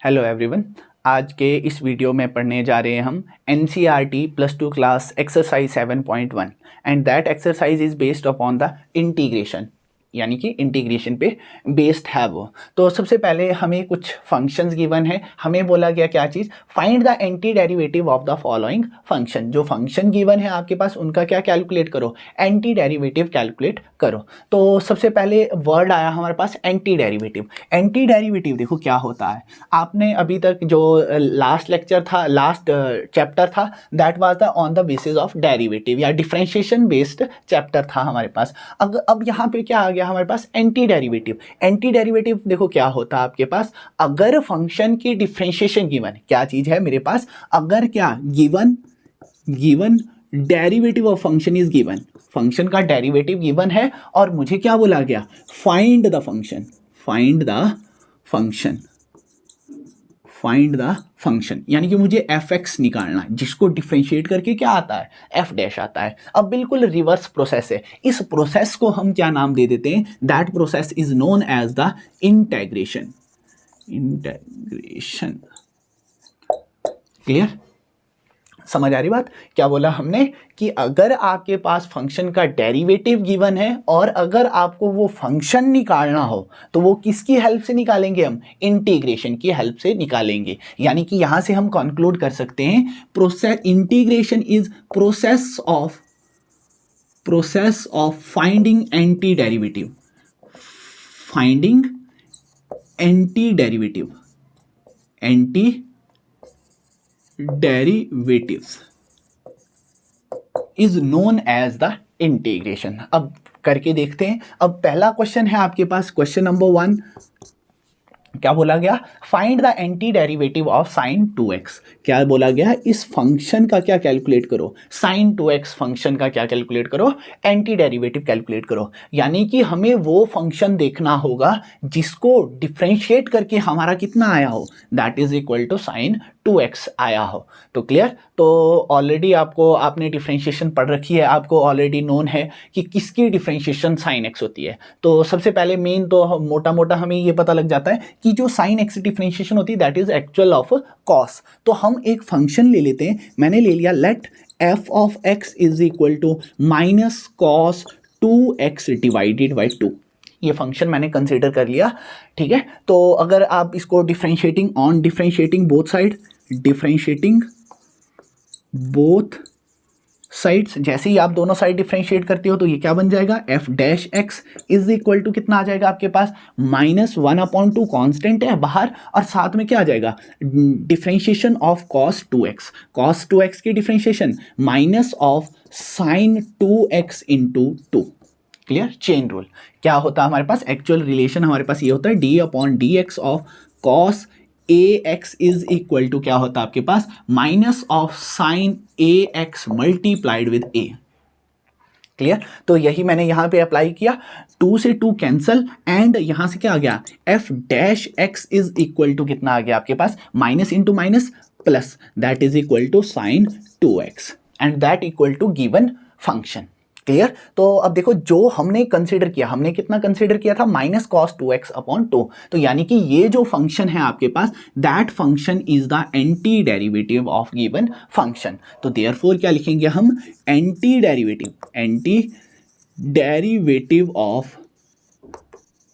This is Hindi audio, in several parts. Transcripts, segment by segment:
Hello everyone. आज के इस वीडियो में पढ़ने जा रहे हैं हम NCERT +2 class exercise 7.1 and that exercise is based upon the integration, यानी कि इंटीग्रेशन पे बेस्ड है वो। तो सबसे पहले हमें कुछ फंक्शंस गिवन है। हमें बोला गया क्या चीज़, find the anti derivative of the following function. जो फंक्शन गिवन है आपके पास उनका क्या कैलकुलेट करो, एंटी डेरिवेटिव कैलकुलेट करो। तो सबसे पहले वर्ड आया हमारे पास एंटी डेरिवेटिव। एंटी डेरिवेटिव देखो क्या होता है, आपने अभी तक जो लास्ट लेक्चर था, लास्ट चैप्टर था, that was the on the basis of derivative या डिफरेंशिएशन बेस्ड चैप्टर था हमारे पास। अब यहाँ पे क्या आ गया हमारे पास, एंटी डेरिवेटिव। एंटी डेरिवेटिव देखो क्या होता है आपके पास, अगर फंक्शन की डिफरेंशिएशन गिवन, क्या चीज़ है मेरे पास, अगर क्या given derivative of function is given, function का डेरिवेटिव गिवन है और मुझे क्या बोला गया, find the function, find the function, यानी कि मुझे f(x) निकालना है, जिसको डिफरेंशिएट करके क्या आता है, f' आता है। अब बिल्कुल रिवर्स प्रोसेस है। इस प्रोसेस को हम क्या नाम दे देते हैं, that process is known as the integration. Clear, समझ आ रही बात। क्या बोला हमने कि अगर आपके पास फंक्शन का डेरिवेटिव गिवन है और अगर आपको वो फंक्शन निकालना हो तो वो किसकी हेल्प से निकालेंगे, हम इंटीग्रेशन की हेल्प से निकालेंगे। यानी कि यहां से हम कंक्लूड कर सकते हैं, process integration is process of finding anti derivative, derivatives is known as the integration। अब करके देखते हैं। अब पहला क्वेश्चन है आपके पास, क्वेश्चन नंबर 1 क्या बोला गया, find the anti derivative of sine 2x। क्या बोला गया, इस फंक्शन का क्या कैलकुलेट करो, साइन 2x फंक्शन का क्या कैलकुलेट करो, एंटी डेरिवेटिव कैलकुलेट करो। यानी कि हमें वो फंक्शन देखना होगा जिसको डिफरेंशिएट करके हमारा कितना आया हो, that is equal to sine 2x आया हो। तो क्लियर, तो ऑलरेडी आपने डिफरेंशिएशन पढ़ रखी है, आपको ऑलरेडी नोन है कि किसकी डिफरेंशिएशन साइन x होती है। तो सबसे पहले मेन तो मोटा मोटा हमें ये पता लग जाता है कि जो साइन x डिफरेंशिएशन होती है that is actual of cos. तो हम एक फंक्शन ले लेते हैं, मैंने ले लिया let f of x is equal to minus cos 2x divided by 2। ये फंक्शन मैंने कंसीडर कर लिया, ठीक है। तो अगर आप इसको डिफरेंशिएटिंग बोथ साइड्स, जैसे ही आप दोनों साइड डिफरेंशिएट करते हो तो ये क्या बन जाएगा, f' इज इक्वल टू कितना आ जाएगा आपके पास, -1/2 कांस्टेंट है बाहर, और साथ में क्या आ जाएगा, डिफरेंशिएशन ऑफ cos 2x की differentiation minus of sine 2x into 2। Clear, chain rule. क्या होता है हमारे पास, एक्चुअल रिलेशन हमारे पास ये होता है d/dx of cos ax is equal to क्या होता है आपके पास, minus of sine ax multiplied with a। Clear, तो यही मैंने यहां पे अप्लाई किया, 2 से 2 कैंसल एंड यहां से क्या आ गया, f' इज इक्वल टू कितना आ गया आपके पास, minus into minus plus, that is equal to sine 2x and that equal to given function. Clear, तो अब देखो जो हमने कंसीडर किया, हमने कितना कंसीडर किया था, माइनस कॉस 2x/2। तो यानी कि ये जो फंक्शन है आपके पास, that function is the anti derivative of given function. तो देयरफॉर क्या लिखेंगे हम, anti derivative of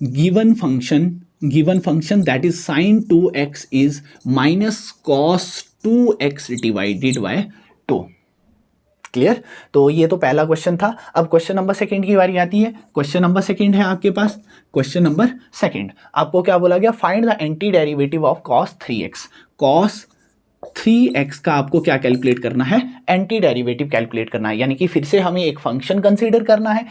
given function that is sine 2x is minus cos 2x divided by 2। Clear, तो ये तो पहला क्वेश्चन था। अब क्वेश्चन नंबर 2 की बारी आती है। क्वेश्चन नंबर 2 है आपके पास, क्वेश्चन नंबर 2 आपको क्या बोला गया, find the anti derivative of cos 3x। cos 3x का आपको क्या कैलकुलेट करना है, एंटी डेरिवेटिव कैलकुलेट करना है। यानी कि फिर से हमें एक फंक्शन कंसीडर करना है।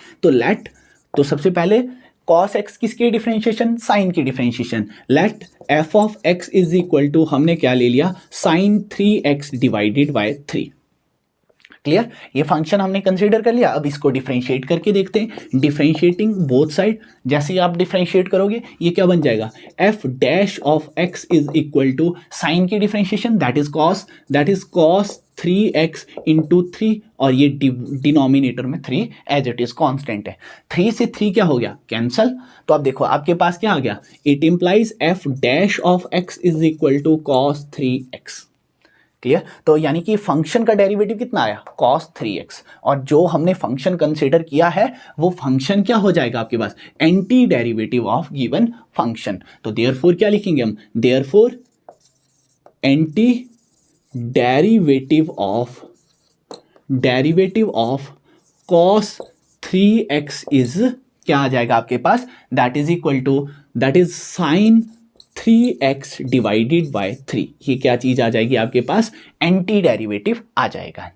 तो सबसे पहले cos x किसकी डिफरेंशिएशन, साइन की differentiation, let f of x is equal to, हमने क्या ले लिया, sine 3x divided by 3। Clear, ये फंक्शन हमने कंसीडर कर लिया। अब इसको डिफरेंशिएट करके देखते हैं, डिफरेंशिएटिंग बोथ साइड, जैसे ही आप डिफरेंशिएट करोगे ये क्या बन जाएगा, f' of x is equal to sine की differentiation that is cos 3x into 3 और ये डिनोमिनेटर में 3 एज इट इज कांस्टेंट है। 3 से 3 क्या हो गया, कैंसल। तो अब देखो आपके पास क्या आ गया, it implies f dash of x is equal to cos 3x। Clear. तो यानी कि फंक्शन का डेरिवेटिव कितना आया, cos 3x, और जो हमने फंक्शन कंसीडर किया है वो फंक्शन क्या हो जाएगा आपके पास, anti derivative of given function. तो देयरफॉर क्या लिखेंगे हम, therefore anti derivative of cos 3x is क्या आ जाएगा आपके पास, that is equal to that is sin 3x divided by 3। ये क्या चीज आ जाएगी आपके पास, एंटी डेरिवेटिव आ जाएगा।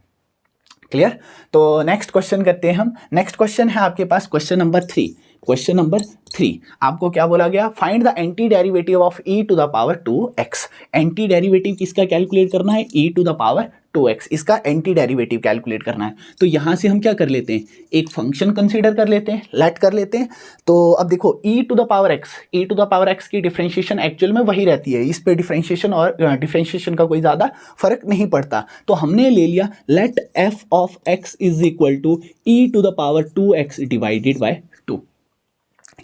क्लियर। तो नेक्स्ट क्वेश्चन करते हैं हम। नेक्स्ट क्वेश्चन है आपके पास क्वेश्चन नंबर 3। क्वेश्चन नंबर 3 आपको क्या बोला गया, find the anti derivative of e to the power 2x। Anti derivative किसका कैलकुलेट करना है, e to the power 2x, इसका एंटी डेरिवेटिव कैलकुलेट करना है। तो यहां से हम क्या कर लेते हैं, एक फंक्शन कंसीडर कर लेते हैं, लेट कर लेते हैं। तो अब देखो e to the power x की डिफरेंशिएशन एक्चुअल में वही रहती है, इस पे डिफरेंशिएशन और डिफरेंशिएशन का कोई ज़्यादा फर्क नहीं पड़ता। तो हमने ले लिया let f of x is equal to e to the power 2x divided by 2।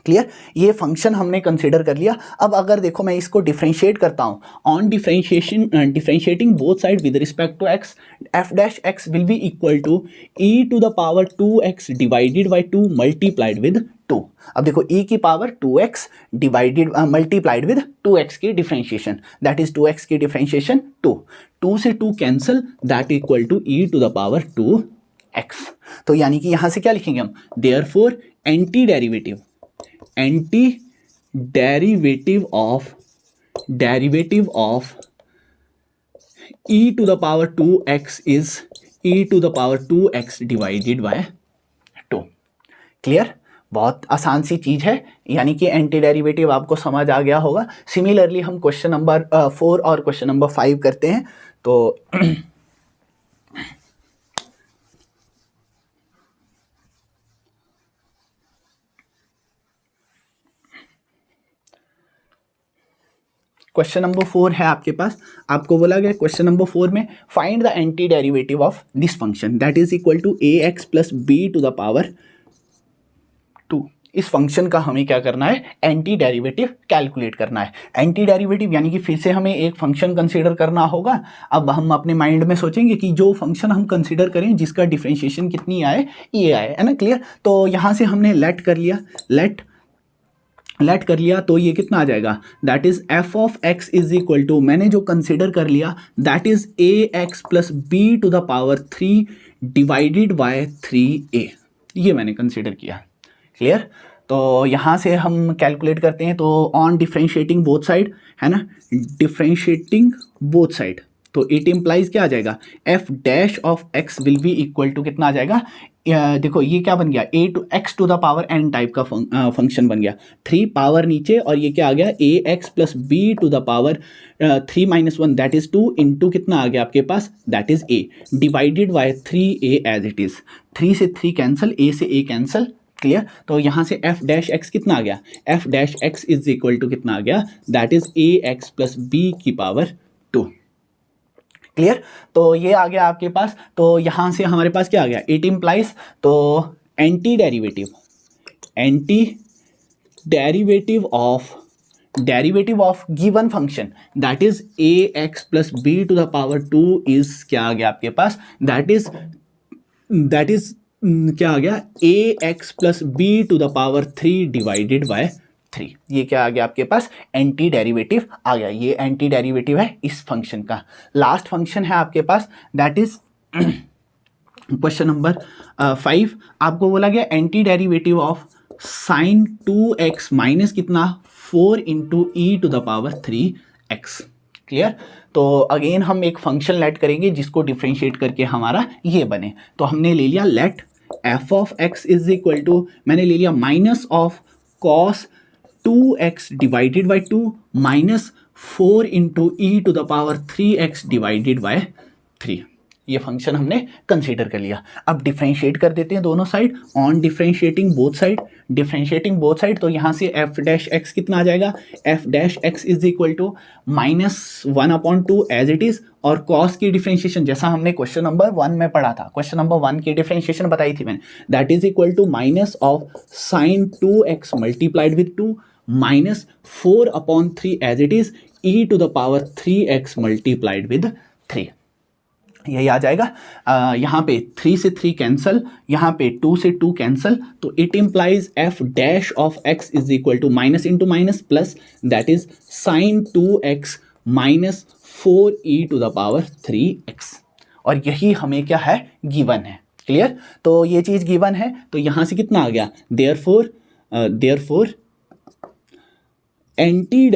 Clear, ये फंक्शन हमने कंसीडर कर लिया। अब अगर देखो मैं इसको डिफरेंशिएट करता हूँ, on differentiating both side with respect to x, f dash x will be equal to e to the power 2x divided by 2 multiplied with 2। अब देखो e की power 2x divided multiplied with 2x की डिफरेंशिएशन, दैट इज 2x की डिफरेंशिएशन 2 से 2 cancel, that equal to e to the power 2x। तो यानी कि यहां से क्या लिखेंगे हम, therefore anti derivative of e to the power 2x is e to the power 2x divided by 2। Clear, बहुत आसान सी चीज है, यानी कि एंटी डेरिवेटिव आपको समझ आ गया होगा। सिमिलरली हम क्वेश्चन नंबर 4 और क्वेश्चन नंबर 5 करते हैं। तो क्वेश्चन नंबर 4 है आपके पास, आपको बोला गया क्वेश्चन नंबर 4 में find the anti derivative of this function that is equal to ax plus b to the power 2। इस फंक्शन का हमें क्या करना है, एंटी डेरिवेटिव कैलकुलेट करना है। एंटी डेरिवेटिव यानी कि फिर से हमें एक फंक्शन कंसीडर करना होगा। अब हम अपने माइंड में सोचेंगे कि जो फंक्शन हम कंसीडर करें जिसका डिफरेंशिएशन कितनी आए, ये आए, है ना। क्लियर। तो यहाँ से हमने लेट कर लिया, तो ये कितना आ जाएगा, that is f of x is equal to, मैंने जो कंसिडर कर लिया that is ax plus b to the power 3 divided by 3a, ये मैंने कंसिडर किया। क्लियर। तो यहाँ से हम कैलकुलेट करते हैं। तो ऑन डिफरेंशिएटिंग बोथ साइड, है ना, डिफरेंशिएटिंग बोथ साइड, तो इट इम्प्लाइज क्या आ जाएगा, f dash of x will be equal to कितना आ जाएगा, देखो ये क्या बन गया, a to x to the power n type का फंक्शन बन गया, 3 पावर नीचे और ये क्या आ गया, ax plus b to the power 3 minus 1 that is 2 into कितना आ गया आपके पास, that is a divided by 3a as it is. 3 से 3 कैंसिल, a से a कैंसिल। क्लियर। तो यहाँ से f डैश x कितना आ गया, f dash x is equal to कितना आ गया, that is ax plus b की पावर 2। क्लियर। तो ये आ गया आपके पास। तो यहां से हमारे पास क्या आ गया, इट इम्प्लाइज, तो anti derivative of given function that is ax plus b to the power 2 is क्या आ गया आपके पास, दैट इज क्या आ गया, ax plus b to the power 3 divided by 3। ये क्या आ गया आपके पास, एंटी डेरिवेटिव आ गया। ये एंटी डेरिवेटिव है इस फंक्शन का। लास्ट फंक्शन है आपके पास, दैट इज क्वेश्चन नंबर 5। आपको बोला गया anti derivative of sine 2x minus कितना, 4 into e to the power 3x। Clear. तो अगेन हम एक फंक्शन लेट करेंगे जिसको डिफ्रेंशिएट करके हमारा ये बने। तो हमने ले लिया let f of x is equal to, मैंने ले लिया minus of cos 2x divided by 2 minus 4 into e to the power 3x divided by 3। ये फंक्शन हमने कंसीडर कर लिया। अब डिफ्रेंशिएट कर देते हैं दोनों side, on differentiating both side, differentiating both side, तो यहाँ से एफ डैश एक्स कितना आ जाएगा, f dash x is equal to -1/2 as it is, और कॉस की डिफरेंशिएशन जैसा हमने क्वेश्चन नंबर 1 में पढ़ा था, क्वेश्चन नंबर 1 की डिफरेंशिएशन बताई थी मैंने, that is equal to minus of sine 2x multiplied with 2 -4/3 as it is e to the power 3x multiplied with 3, यही आ जाएगा। यहाँ पे 3 से 3 कैंसल, यहाँ पे 2 से 2 कैंसल, तो it implies f dash of x is equal to minus into minus plus, that is sine 2x minus 4e to the power 3x, और यही हमें क्या है, गिवन है। क्लियर, तो ये चीज़ गिवन है, तो यहाँ से कितना आ गया, therefore anti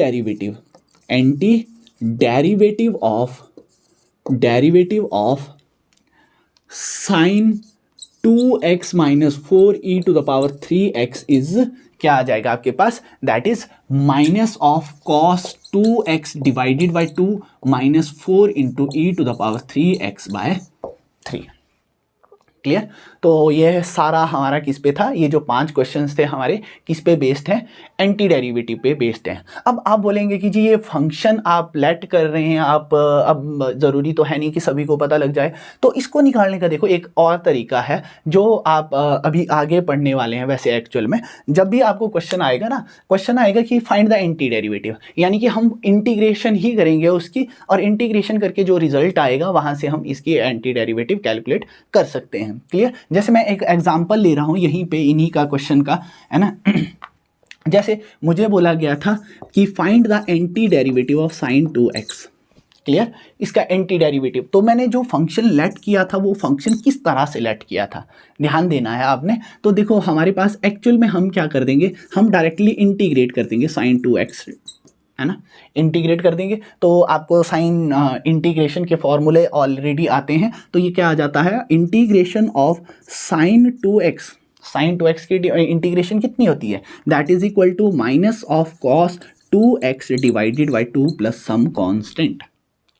derivative of sine 2x minus 4e to the power 3x is क्या आ जाएगा आपके पास, that is minus of cos 2x divided by 2 minus 4 into e to the power 3x by 3। Clear, तो ये सारा हमारा किस पे था, ये जो 5 क्वेश्चंस थे हमारे किस पे बेस्ड हैं, एंटी डेरिवेटिव पे बेस्ड हैं। अब आप बोलेंगे कि जी ये फंक्शन आप लेट कर रहे हैं आप, अब ज़रूरी तो है नहीं कि सभी को पता लग जाए, तो इसको निकालने का देखो एक और तरीका है जो आप अभी आगे पढ़ने वाले हैं। वैसे एक्चुअल में जब भी आपको क्वेश्चन आएगा ना, क्वेश्चन आएगा कि फाइंड द एंटी डेरिवेटिव, यानी कि हम इंटीग्रेशन ही करेंगे उसकी, और इंटीग्रेशन करके जो रिजल्ट आएगा वहाँ से हम इसकी एंटी डेरिवेटिव कैलकुलेट कर सकते हैं। क्लियर, जैसे मैं एक एग्जांपल ले रहा हूं यहीं पे इन्हीं का क्वेश्चन का, है ना। जैसे मुझे बोला गया था कि find the anti derivative of sine 2x। Clear, इसका एंटी डेरिवेटिव, तो मैंने जो फंक्शन लेट किया था वो फंक्शन किस तरह से लेट किया था, ध्यान देना है आपने। तो देखो हमारे पास एक्चुअल में हम क्या कर देंगे, हम डायरेक्टली इंटीग्रेट कर देंगे साइन 2x, है ना, इंटीग्रेट कर देंगे, तो आपको साइन इंटीग्रेशन के फॉर्मूले ऑलरेडी आते हैं, तो ये क्या आ जाता है, इंटीग्रेशन ऑफ साइन 2x की इंटीग्रेशन कितनी होती है, that is equal to minus of cos 2x divided by 2 plus some constant.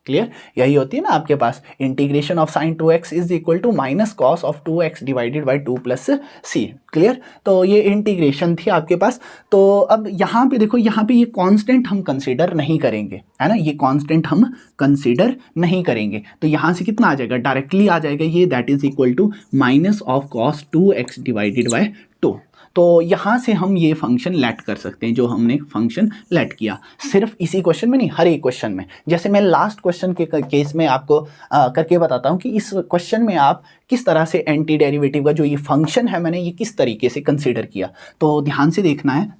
Clear, यही होती है ना आपके पास, integration of sine 2x is equal to minus cos of 2x divided by 2 plus C. Clear, तो ये इंटीग्रेशन थी आपके पास। तो अब यहाँ पे देखो, यहाँ पे ये कांस्टेंट हम कंसीडर नहीं करेंगे, है ना, ये कांस्टेंट हम कंसीडर नहीं करेंगे, तो यहाँ से कितना आ जाएगा, डायरेक्टली आ जाएगा ये, that is equal to minus of cos 2x divided by 2। तो यहाँ से हम ये फंक्शन लेट कर सकते हैं, जो हमने फंक्शन लेट किया, सिर्फ इसी क्वेश्चन में नहीं, हर एक क्वेश्चन में। जैसे मैं लास्ट क्वेश्चन के केस में आपको करके बताता हूँ कि इस क्वेश्चन में आप किस तरह से एंटी डेरिवेटिव का जो ये फंक्शन है मैंने ये किस तरीके से कंसीडर किया। तो ध्यान से देखना है,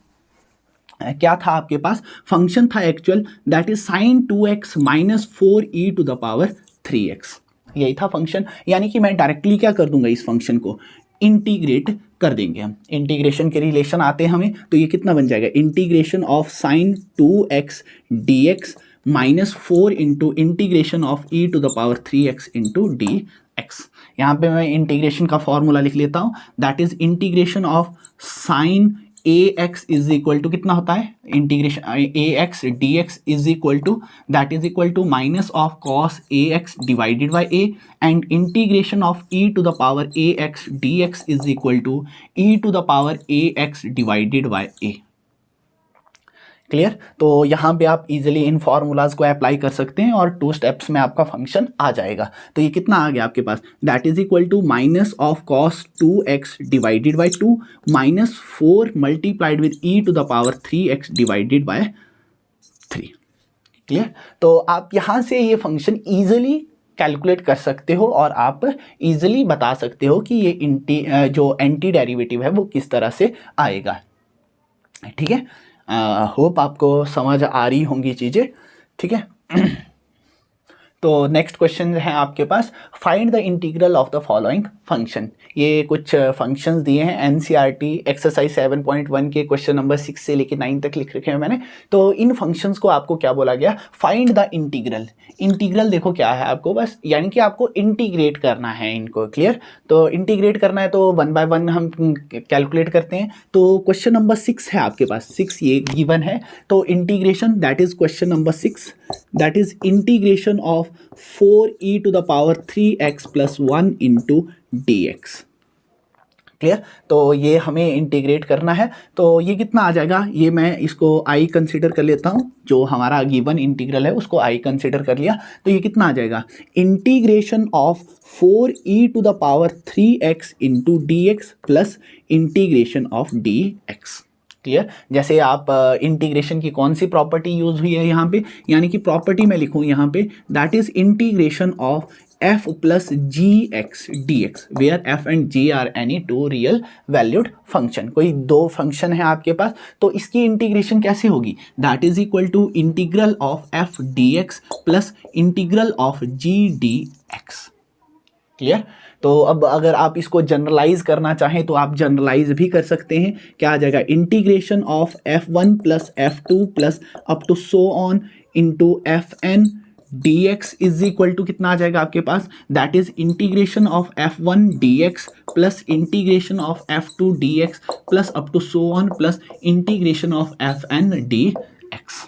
क्या था आपके पास, फंक्शन था actual, that is sine 2x minus 4e to the power 3x, यही था फंक्शन। यानी कि मैं डायरेक्टली क्या कर दूंगा, इस फंक्शन को इंटीग्रेट कर देंगे हम, इंटीग्रेशन के रिलेशन आते हैं हमें, तो ये कितना बन जाएगा, integration of sine 2x dx minus 4 into integration of e to the power 3x into dx। यहाँ पे मैं इंटीग्रेशन का फॉर्मूला लिख लेता हूँ, that is integration of sine ax is equal to कितना होता है, integration ax dx is equal to, that is equal to minus of cos ax divided by a, and integration of e to the power ax dx is equal to e to the power ax divided by a। Clear, तो यहाँ पे आप इजीली इन फार्मूलाज को अप्लाई कर सकते हैं और 2 स्टेप्स में आपका फंक्शन आ जाएगा। तो ये कितना आ गया आपके पास, that is equal to minus of cos 2x divided by 2 minus 4 multiplied with e to the power 3x divided by 3। Clear, तो आप यहाँ से ये फंक्शन ईजिली कैलकुलेट कर सकते हो और आप इजीली बता सकते हो कि ये जो एंटी डेरिवेटिव है वो किस तरह से आएगा। ठीक है, होप आपको समझ आ रही होंगी चीज़ें। ठीक है, तो नेक्स्ट क्वेश्चन है आपके पास, find the integral of the following function. ये कुछ फंक्शंस दिए हैं, एनसीईआरटी एक्सरसाइज 7.1 के क्वेश्चन नंबर 6 से लेकर 9 तक लिख रखे हैं मैंने। तो इन फंक्शंस को आपको क्या बोला गया, फाइंड द इंटीग्रल। इंटीग्रल देखो क्या है आपको, बस यानी कि आपको इंटीग्रेट करना है इनको। क्लियर, तो इंटीग्रेट करना है तो 1 बाय 1 हम कैलकुलेट करते हैं। तो क्वेश्चन नंबर 6 है आपके पास, 6 ये गिवन है, तो integration that is question number 6 that is integration of 4e⁻³ plus 1 into dx। Clear. तो ये हमें इंटीग्रेट करना है, तो ये कितना आ जाएगा, ये मैं इसको आई कंसीडर कर लेता हूँ, जो हमारा गिवन इंटीग्रल है उसको आई कंसीडर कर लिया। तो ये कितना आ जाएगा, integration of 4e⁻³ into dx plus integration of dx। Clear. जैसे आप इंटीग्रेशन की कौन सी प्रॉपर्टी यूज हुई है यहाँ पे, यानी कि प्रॉपर्टी मैं लिखूँ यहाँ पे, that is integration of f plus g x d x, where f and g are any two real valued function. कोई दो फंक्शन है आपके पास, तो इसकी इंटीग्रेशन कैसे होगी, that is equal to integral of f dx plus integral of g dx। Clear. तो अब अगर आप इसको जनरलाइज करना चाहें तो आप जनरलाइज भी कर सकते हैं। क्या आ जाएगा, integration of f1 plus f2 plus up to so on into fn dx is equal to कितना आ जाएगा आपके पास, that is integration of f1 dx plus integration of f2 dx plus up to so on plus integration of fn dx।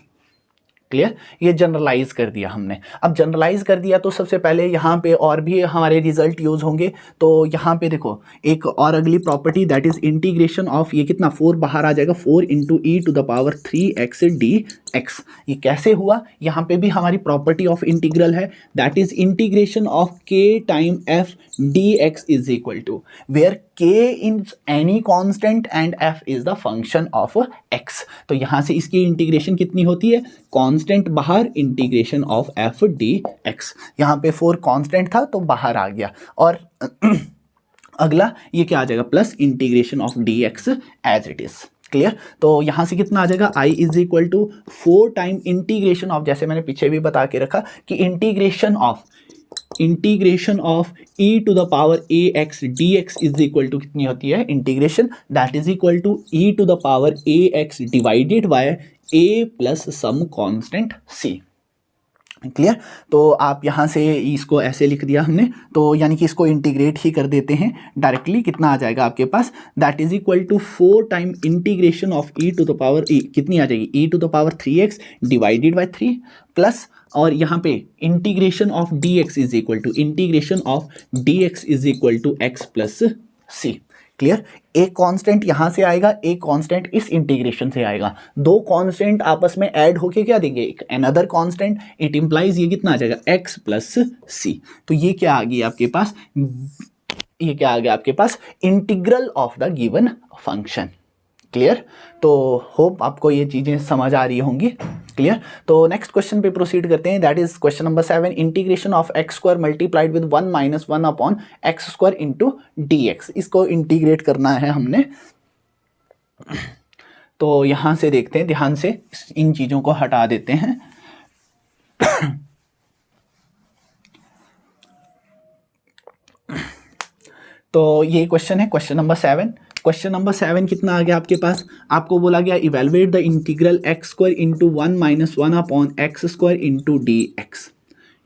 Clear. ये जनरलाइज कर दिया हमने। अब जनरलाइज कर दिया तो सबसे पहले यहाँ पे और भी हमारे रिजल्ट यूज होंगे। तो यहाँ पे देखो एक और अगली property, that is integration of, ये कितना 4 बाहर आ जाएगा, 4 इंटू e⁻³ dx। ये कैसे हुआ, यहाँ पे भी हमारी प्रॉपर्टी ऑफ इंटीग्रल है, that is integration of k time f dx is equal to where k is any constant and f is the function of x। तो यहाँ से इसकी इंटीग्रेशन कितनी होती है, कांस्टेंट बाहर, इंटीग्रेशन ऑफ f dx। यहाँ पे 4 कांस्टेंट था तो बाहर आ गया, और अगला ये क्या आ जाएगा, plus integration of dx as it is. Clear. तो यहाँ से कितना आ जाएगा, i is equal to 4 time integration of, जैसे मैंने पीछे भी बता के रखा कि integration of e⁻ax dx is equal to कितनी होती है integration, that is equal to e⁻ax divided by a plus some constant c। Clear. तो आप यहाँ से इसको ऐसे लिख दिया हमने, तो यानी कि इसको इंटीग्रेट ही कर देते हैं डायरेक्टली। कितना आ जाएगा आपके पास, that is equal to 4 time integration of कितनी आ जाएगी, e⁻3x डिवाइडेड बाय 3 प्लस, और यहाँ पे integration of dx is equal to integration of dx is equal to x plus c। Clear. एक कांस्टेंट यहाँ से आएगा, एक कांस्टेंट इस इंटीग्रेशन से आएगा, दो कांस्टेंट आपस में ऐड होके क्या देंगे, एक अनदर कांस्टेंट। इट इंप्लाइज ये कितना आ जाएगा, x प्लस c। तो ये क्या आ गई आपके पास, ये क्या आ गया आपके पास, integral of the given function. Clear. तो होप आपको ये चीज़ें समझ आ रही होंगी। क्लियर। तो नेक्स्ट क्वेश्चन पे प्रोसीड करते हैं, that is question number 7, integration of x² multiplied with 1 minus 1 upon x² into dx। इसको इंटीग्रेट करना है हमने। तो यहाँ से देखते हैं, ध्यान से इन चीज़ों को हटा देते हैं। तो ये क्वेश्चन है, क्वेश्चन नंबर 7। क्वेश्चन नंबर 7 कितना आ गया आपके पास, आपको बोला गया evaluate the integral x² into 1 minus 1 upon x² into dx।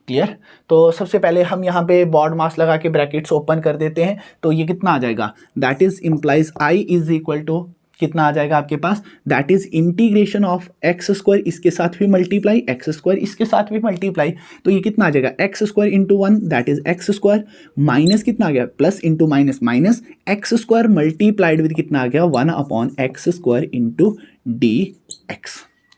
Clear. तो सबसे पहले हम यहाँ पे बॉड मास लगा के ब्रैकेट्स ओपन कर देते हैं। तो ये कितना आ जाएगा, that is implies i is equal to कितना आ जाएगा आपके पास, that is integration of x² इसके साथ भी मल्टीप्लाई, x² इसके साथ भी मल्टीप्लाई। तो ये कितना आ जाएगा, x² into 1 that is x² minus कितना आ गया, plus into minus minus x² multiplied with कितना आ गया, 1 upon x² into dx।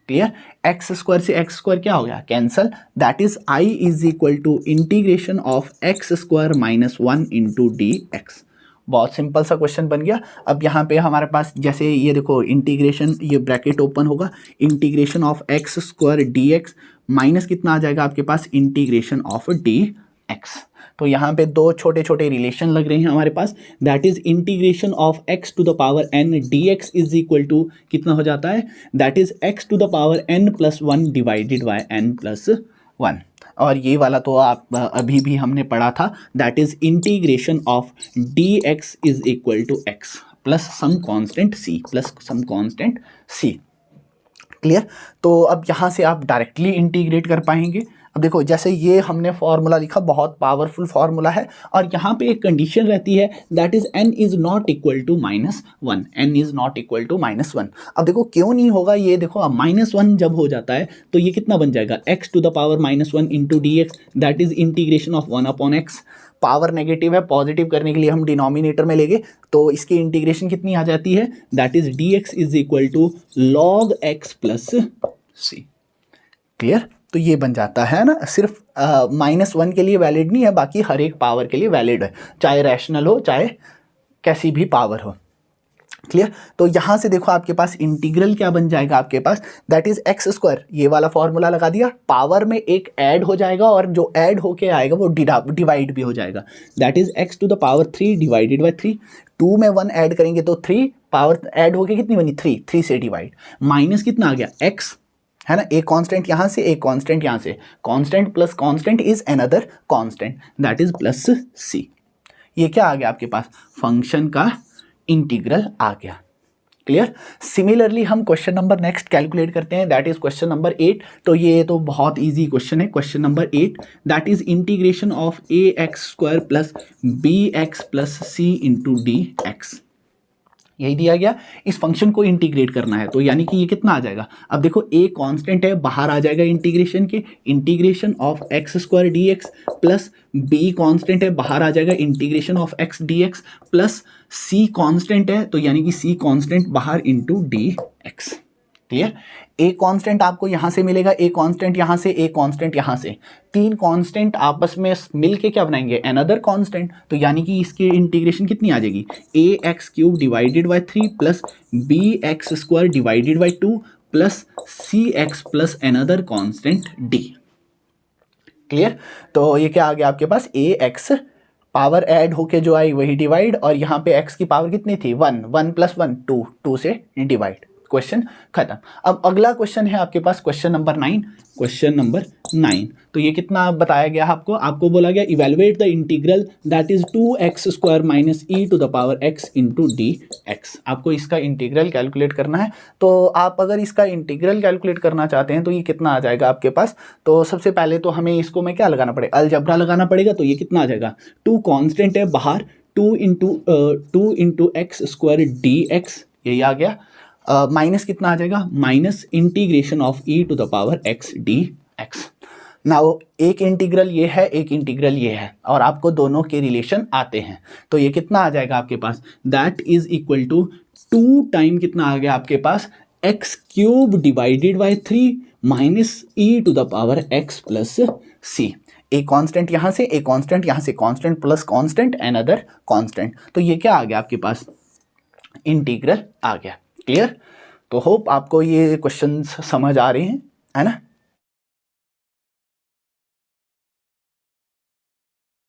Clear. x² से x² क्या हो गया, cancel, that is i is equal to integration of x² minus 1 into dx। बहुत सिंपल सा क्वेश्चन बन गया। अब यहाँ पे हमारे पास जैसे ये देखो इंटीग्रेशन, ये ब्रैकेट ओपन होगा, integration of x² dx minus कितना आ जाएगा आपके पास, इंटीग्रेशन ऑफ dx। तो यहाँ पे दो छोटे छोटे रिलेशन लग रहे हैं हमारे पास, that is integration of x to the power n dx is equal to कितना हो जाता है, that is x to the power n plus 1 divided by n plus 1। और ये वाला तो आप अभी भी हमने पढ़ा था, that is integration of dx is equal to x plus some constant c plus some constant c। Clear. तो अब यहाँ से आप डायरेक्टली इंटीग्रेट कर पाएंगे। अब देखो जैसे ये हमने फॉर्मूला लिखा, बहुत पावरफुल फॉर्मूला है, और यहाँ पे एक कंडीशन रहती है that is n is not equal to -1, n is not equal to -1। अब देखो क्यों नहीं होगा ये, देखो अब -1 जब हो जाता है तो ये कितना बन जाएगा, x to the power -1 into d x, that is integration of 1/x। Power negative है, पॉजिटिव करने के लिए हम डिनोमिनेटर में लेंगे, तो इसकी इंटीग्रेशन कितनी आ जाती है, that is dx is equal to log x plus c। Clear? तो ये बन जाता है ना, सिर्फ -1 के लिए वैलिड नहीं है, बाकी हर एक पावर के लिए वैलिड है, चाहे रैशनल हो चाहे कैसी भी पावर हो। क्लियर? तो यहाँ से देखो आपके पास इंटीग्रल क्या बन जाएगा आपके पास, दैट इज एक्स स्क्वायर, ये वाला फॉर्मूला लगा दिया, पावर में एक ऐड हो जाएगा और जो ऐड होके आएगा वो डिवाइड भी हो जाएगा, that is x to the power 3 divided by 3। 2 में 1 ऐड करेंगे तो 3, पावर ऐड होके कितनी बनी 3 से डिवाइड, माइनस कितना आ गया x, है ना, एक कांस्टेंट यहाँ से एक कांस्टेंट यहाँ से, constant plus constant is another constant, that is plus c। ये क्या आ गया आपके पास, फंक्शन का इंटीग्रल आ गया। क्लियर? सिमिलरली हम क्वेश्चन नंबर नेक्स्ट कैलकुलेट करते हैं, दैट इज क्वेश्चन नंबर 8। तो ये तो बहुत इजी क्वेश्चन है, question number 8, that is integration of ax² plus bx plus c into d x. यही दिया गया, इस फंक्शन को इंटीग्रेट करना है, तो यानी कि ये कितना आ जाएगा, अब देखो a कांस्टेंट है, बाहर आ जाएगा इंटीग्रेशन के, integration of x² dx plus b constant है, बाहर आ जाएगा integration of x dx plus c constant है, तो यानी कि c कांस्टेंट बाहर into dx। Clear? a constant आपको यहाँ से मिलेगा, a कांस्टेंट यहाँ से, a कांस्टेंट यहाँ से, तीन कांस्टेंट आपस में मिलके क्या बनाएंगे, अनदर कांस्टेंट, तो यानी कि इसकी इंटीग्रेशन कितनी आ जाएगी, ax³ divided by 3 plus bx² divided by 2 plus cx plus another constant d। Clear? तो ये क्या आ गया आपके पास, ax पावर ऐड होके जो आई वही डिवाइड, और यहाँ पे x की पावर कितनी थी 1, 1 प्लस 1 2, 2 से डिवाइड, क्वेश्चन खत्म। अब अगला क्वेश्चन है आपके पास क्वेश्चन नंबर 9, क्वेश्चन नंबर 9। तो ये कितना बताया गया आपको बोला गया evaluate the integral that is 2x² minus e to the power x into d x. आपको इसका इंटीग्रल कैलकुलेट करना है, तो आप अगर इसका इंटीग्रल कैलकुलेट करना चाहते हैं तो ये कितना आ जाएगा आपके पास, तो सबसे पहले तो हमें इसको में क्या लगाना पड़ेगा, अलजबरा लगाना पड़ेगा, तो ये कितना आ जाएगा, 2 कॉन्स्टेंट है बाहर, 2 इंटू x² dx, यही आ गया, माइनस कितना आ जाएगा, minus integration of e to the power x d x. Now एक इंटीग्रल ये है, एक इंटीग्रल ये है, और आपको दोनों के रिलेशन आते हैं, तो ये कितना आ जाएगा आपके पास, that is equal to 2 time कितना आ गया आपके पास, x³ divided by 3 minus e to the power x plus c। एक कांस्टेंट यहाँ से, एक कांस्टेंट यहाँ से, constant plus constant another constant, तो ये क्या आ गया आपके पास, इंटीग्रल आ गया। क्लियर? तो होप आपको ये क्वेश्चंस समझ आ रहे हैं, है ना।